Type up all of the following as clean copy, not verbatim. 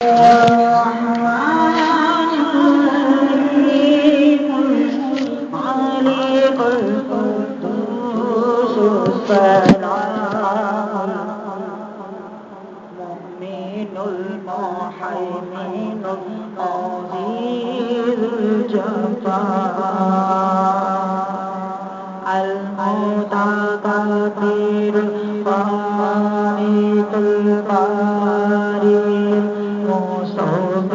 الرحمن الرحيم الملك القدوس السلام المؤمن المهيمن العزيز الجبار المتكبر الخالق البارئ المصور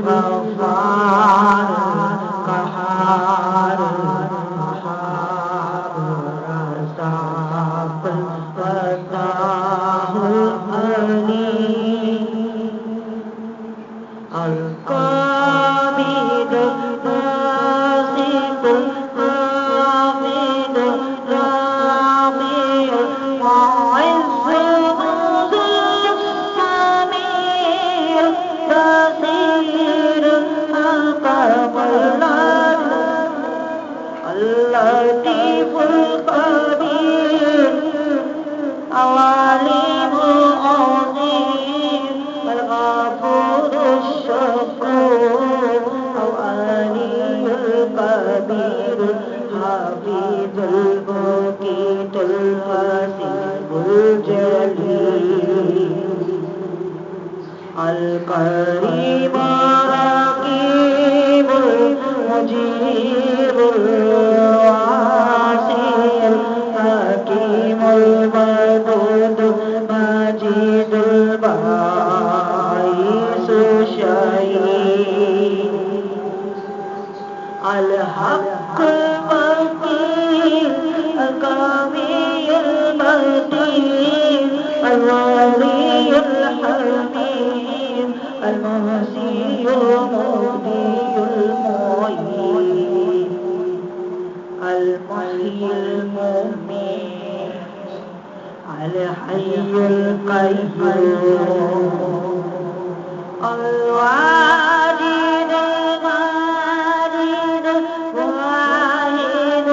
الغفار القهار الوهاب الرزاق الفتاح العليم القابض الباسط الحامد الرافع المعز المذل السميع البصير الحكم العدل اللطيف الخبير العليم العظيم الغفور الشكور العلي الكبير الحفيظ المقيت الحسيب الجليل الكريم الرقيب المجيب الواسع الحكيم الودود المجيد الباعث الشهيد الحق المبين القوي المتين الولي الحميد المهزي المبدي المعيد المحيي المميت الحي القيوم الواجد الماجد الواحد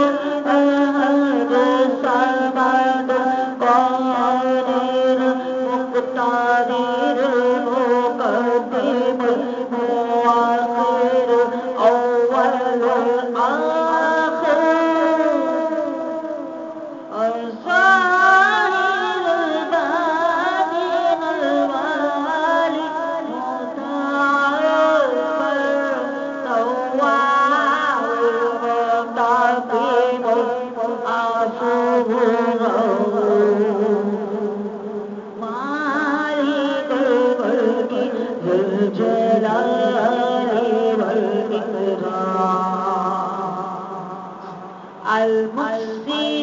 الأحد الصمد القادر المقتدر المقدم المؤخر الأول الآخر الظاهر الباطن الوالي المتعال التواب المنتقم العفو الرؤوف مالك الملك ذو الجلال والإكرام المحسن